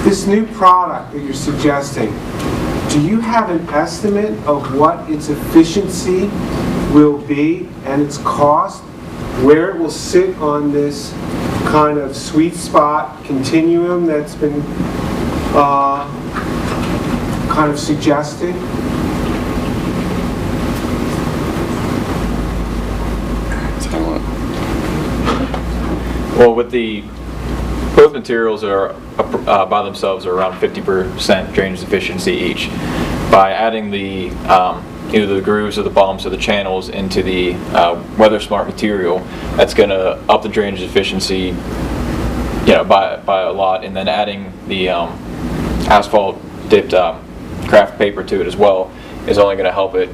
This new product that you're suggesting, do you have an estimate of what its efficiency will be and its cost, where it will sit on this kind of sweet spot continuum that's been kind of suggested? Well, with both materials are by themselves are around 50% drainage efficiency each. By adding the either the grooves or the bumps or the channels into the weather smart material, that's going to up the drainage efficiency, by a lot, and then adding the asphalt dipped craft paper to it as well is only going to help it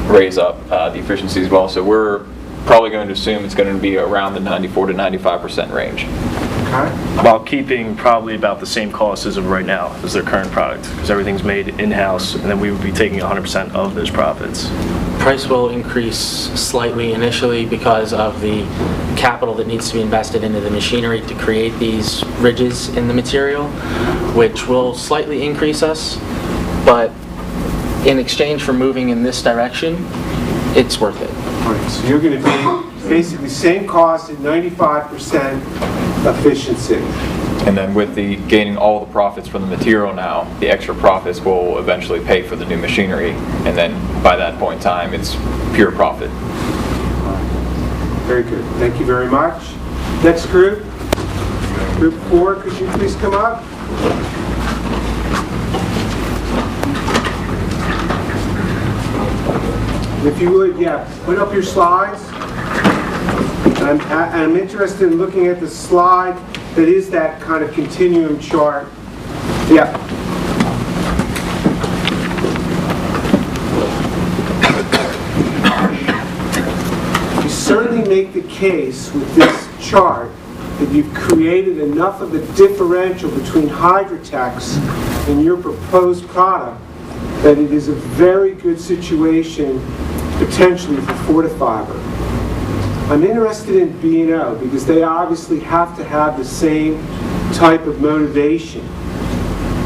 raise up the efficiency as well. So we're probably going to assume it's going to be around the 94 to 95% range. Okay. While keeping probably about the same cost as of right now as their current product, because everything's made in-house, and then we would be taking 100% of those profits. Price will increase slightly initially because of the capital that needs to be invested into the machinery to create these ridges in the material, which will slightly increase us, but in exchange for moving in this direction, it's worth it. All right, so you're going to be basically same cost at 95% efficiency. And then with the gaining all the profits from the material now, the extra profits will eventually pay for the new machinery, and then by that point in time, it's pure profit. Very good. Thank you very much. Next group, Group 4, could you please come up? If you would, put up your slides. I'm interested in looking at the slide that is that kind of continuum chart. Yeah. You certainly make the case with this chart that you've created enough of a differential between Hydrotex and your proposed product that it is a very good situation potentially for Fortifiber. I'm interested in B&O because they obviously have to have the same type of motivation.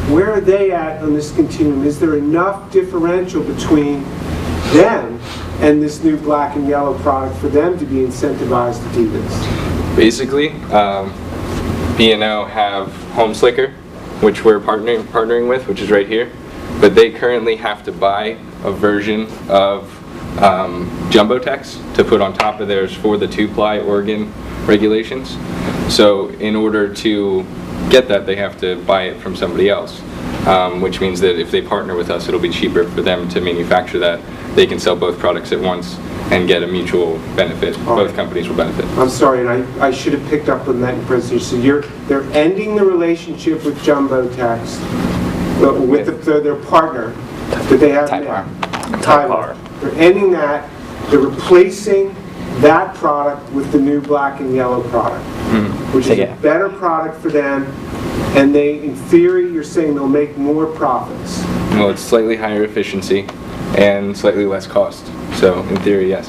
Where are they at on this continuum? Is there enough differential between them and this new black and yellow product for them to be incentivized to do this? Basically, B&O have Home Slicker, which we're partnering with, which is right here, but they currently have to buy a version of Jumbo-Tex to put on top of theirs for the 2-ply Oregon regulations. So in order to get that, they have to buy it from somebody else, which means that if they partner with us, it'll be cheaper for them to manufacture that. They can sell both products at once and get a mutual benefit. Both companies will benefit. I'm sorry, and I should have picked up on that in presentation. So they're ending the relationship with Jumbo-Tex, with their partner that they have now. Typar. They're ending that. They're replacing that product with the new black and yellow product, which is a better product for them. And they, in theory, you're saying they'll make more profits. Well, it's slightly higher efficiency and slightly less cost. So, in theory, yes.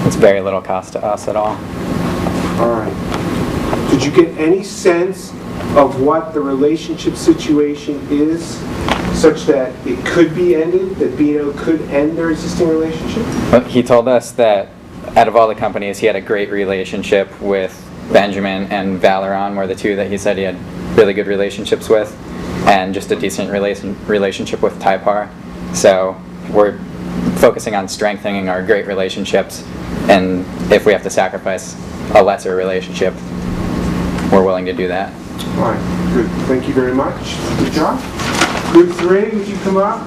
It's very little cost to us at all. All right. Did you get any sense of what the relationship situation is, such that it could be ended, that B&O could end their existing relationship? Well, he told us that out of all the companies, he had a great relationship with Benjamin and Valeron, were the two that he said he had really good relationships with, and just a decent relationship with Typar. So we're focusing on strengthening our great relationships, and if we have to sacrifice a lesser relationship, we're willing to do that. All right, good. Thank you very much. Good job. Group 3, would you come up?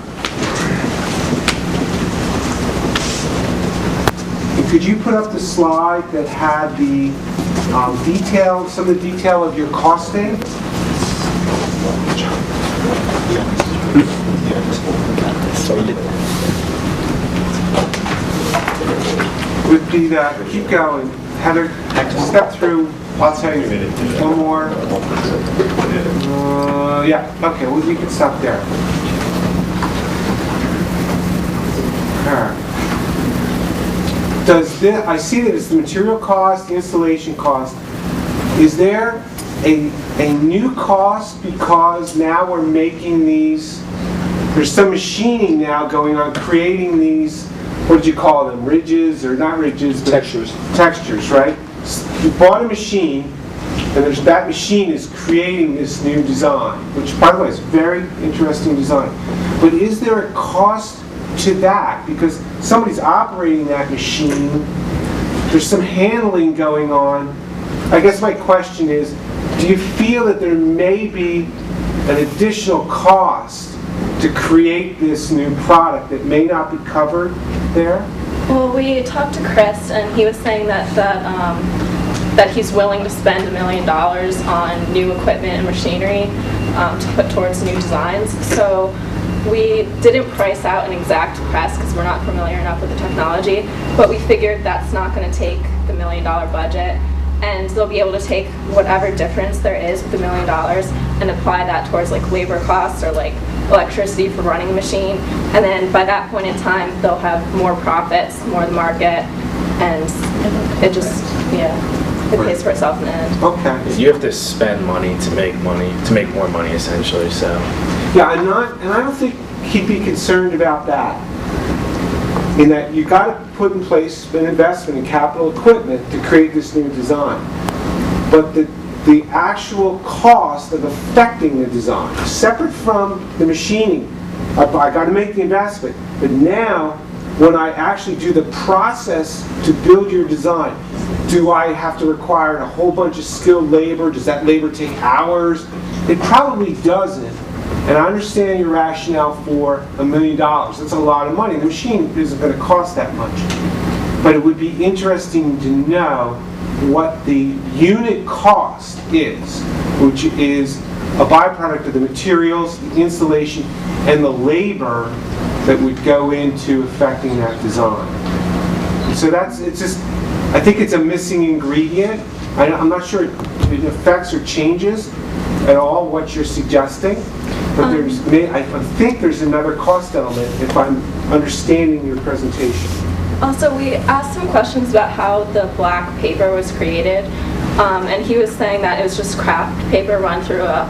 And could you put up the slide that had the detail, some of the detail of your costing? With the, keep going. Heather, step through. I'll tell you. One more. Yeah, okay, well, we can stop there. Does this, I see that it's the material cost, the installation cost. is there a new cost because now we're making these, there's some machining now going on, creating these, what did you call them, ridges, or not ridges, but textures, right? You bought a machine, and that machine is creating this new design, which, by the way, is a very interesting design. But is there a cost to that? Because somebody's operating that machine, there's some handling going on. I guess my question is, do you feel that there may be an additional cost to create this new product that may not be covered there? Well, we talked to Chris, and he was saying that he's willing to spend $1 million on new equipment and machinery to put towards new designs. So we didn't price out an exact press because we're not familiar enough with the technology, but we figured that's not going to take the $1 million budget, and they'll be able to take whatever difference there is with the $1 million and apply that towards like labor costs or like electricity for running a machine, and then by that point in time they'll have more profits, more of the market, and it just, it pays for itself in the end. Okay. You have to spend money to make more money, essentially. So Yeah, and I don't think he'd be concerned about that. In that you got to put in place an investment in capital equipment to create this new design. But the actual cost of affecting the design, separate from the machining, I got to make the investment. But now, when I actually do the process to build your design, do I have to require a whole bunch of skilled labor? Does that labor take hours? It probably doesn't. And I understand your rationale for $1 million. That's a lot of money. The machine isn't going to cost that much. But it would be interesting to know what the unit cost is, which is a byproduct of the materials, the installation, and the labor that would go into affecting that design. And so I think it's a missing ingredient. I'm not sure it affects or changes at all what you're suggesting, but I think there's another cost element if I'm understanding your presentation. Also, we asked some questions about how the black paper was created, and he was saying that it was just craft paper run through a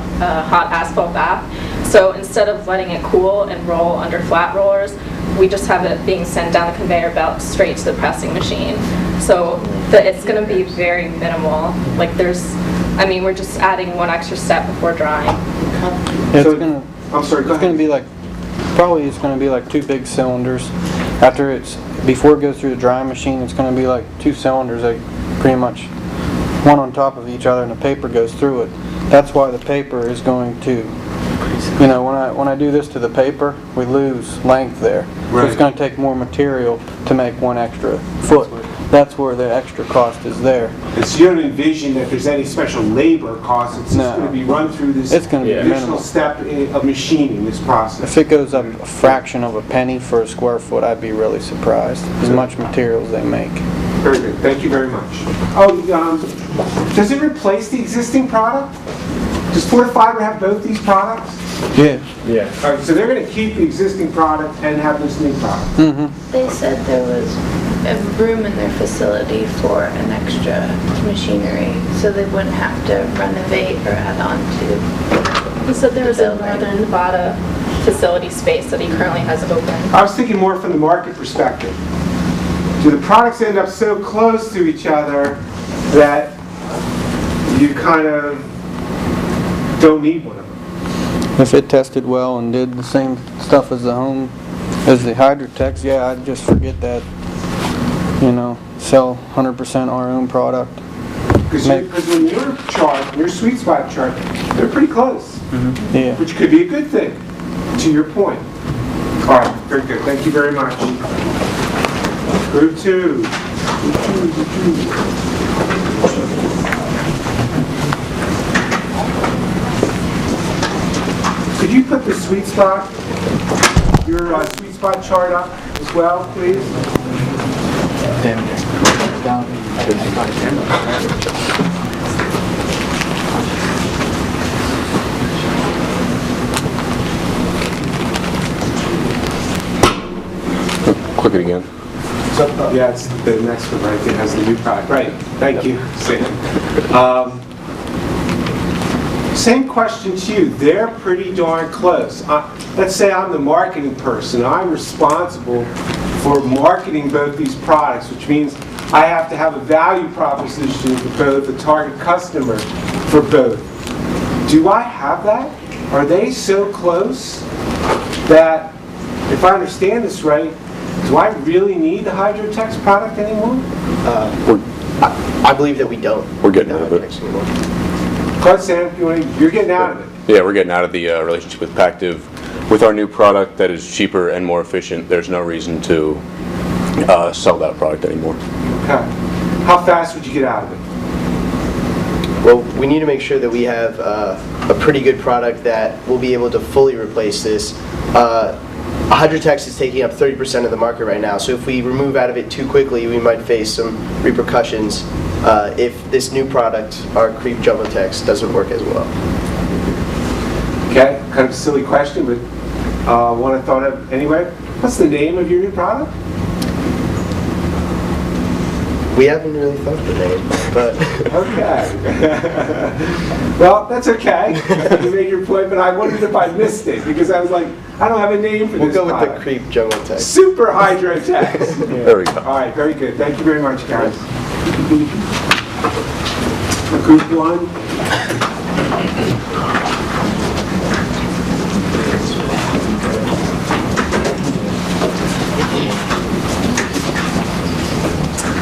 hot asphalt bath. So instead of letting it cool and roll under flat rollers, we just have it being sent down the conveyor belt straight to the pressing machine. So it's going to be very minimal. Like we're just adding one extra step before drying. Yeah, I'm sorry, go ahead. It's going to be like, probably it's going to be like 2 big cylinders. Before it goes through the drying machine, it's going to be like 2 cylinders, like pretty much one on top of each other, and the paper goes through it. That's why the paper is going to, when I do this to the paper, we lose length there. So it's going to take more material to make 1 extra foot. That's where the extra cost is there. And so you don't envision that there's any special labor cost. It's just going to be run through this It's going to be additional minimal. step of machining this process. If it goes up a fraction of a penny for a square foot, I'd be really surprised. As much material as they make. Very good. Thank you very much. Does it replace the existing product? Does 4-5 have both these products? Yeah. All right, so they're going to keep the existing product and have this new product. Mm-hmm. They said there was a room in their facility for an extra machinery, so they wouldn't have to renovate or add on to. He said there was a building. Northern Nevada facility space that he currently has open. I was thinking more from the market perspective. Do the products end up so close to each other that you kind of don't need one of them? If it tested well and did the same stuff as the Hydrotex, yeah, I'd just forget that. Sell 100% our own product. Because when your chart, your sweet spot chart, they're pretty close. Mm-hmm. Yeah. Which could be a good thing, to your point. All right, very good. Thank you very much. Group 2. Could you put the sweet spot, your sweet spot chart up as well, please? Click it again. Yeah, it's the next one, right? It has the new product. Right. Thank you, Sam. Same question to you. They're pretty darn close. Let's say I'm the marketing person. I'm responsible for marketing both these products, which means I have to have a value proposition for both, a target customer for both. Do I have that? Are they so close that, if I understand this right, do I really need the Hydrotex product anymore? I believe that we don't. We're getting out of it. Go ahead, Sam. You're getting out of it. Yeah, we're getting out of the relationship with Pactiv. With our new product that is cheaper and more efficient, there's no reason to sell that product anymore. Okay. How fast would you get out of it? Well, we need to make sure that we have a pretty good product that will be able to fully replace this. Hydrotex is taking up 30% of the market right now, so if we remove out of it too quickly, we might face some repercussions if this new product, our Creep Jumbotex, doesn't work as well. Okay, kind of a silly question, but one I thought of anyway. What's the name of your new product? We haven't really thought of the name, but... Okay. Well, that's okay. You made your point, but I wondered if I missed it, because I was like, I don't have a name for this We'll go with product. the Creep Jumbotex. Super Hydrotex. There we go. All right, very good. Thank you very much, guys. Group 1.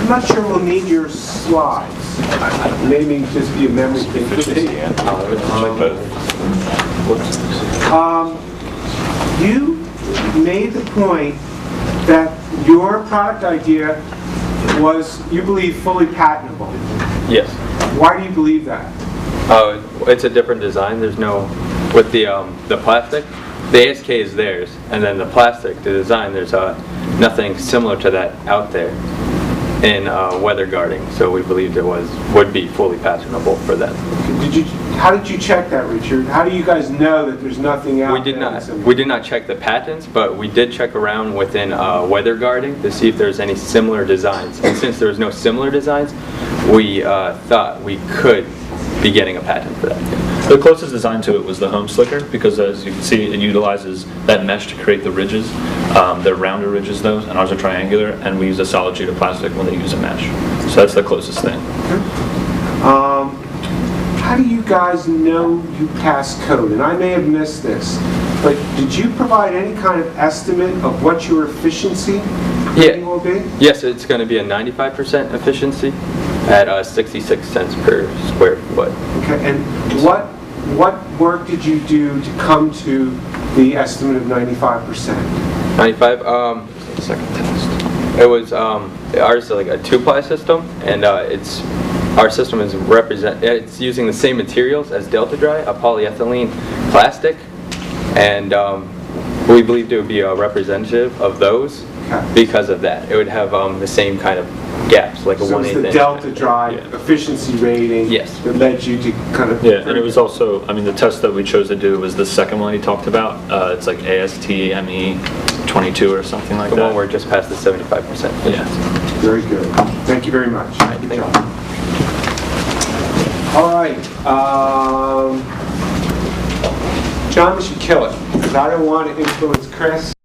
I'm not sure we'll need your slides. Maybe just be a memory thing. You made the point that your product idea was, you believe, fully patentable. Yes. Why do you believe that? It's a different design. There's no, with the plastic, the ASK is theirs, and then the plastic, the design, there's nothing similar to that out there in weather guarding. So we believed it would be fully patentable for them. How did you check that, Richard? How do you guys know that there's nothing out there? We did not check the patents, but we did check around within weather guarding to see if there's any similar designs. And since there was no similar designs, we thought we could be getting a patent for that. The closest design to it was the home slicker, because as you can see, it utilizes that mesh to create the ridges. They're rounder ridges though, and ours are triangular, and we use a solid sheet of plastic when they use a mesh. So that's the closest thing. How do you guys know you passed code? And I may have missed this, but did you provide any kind of estimate of what your efficiency rating will be? Yes, it's going to be a 95% efficiency at 66 cents per square foot. Okay, and what work did you do to come to the estimate of 95%? 95. Second test. It was ours is like a 2-ply system, and our system is it's using the same materials as Delta Dry, a polyethylene plastic, and we believed it would be a representative of those because of that. It would have the same kind of gaps, like a 1/8 inch. So it's the Delta Dry efficiency rating that led you to kind of... Yeah, and it was also, I mean, the test that we chose to do was the second one he talked about. It's like ASTME 22 or something like that. The one where it just passed the 75% efficiency. Yeah. Very good. Thank you very much. Good job. All right. John, we should kill it, because I don't want to influence Chris.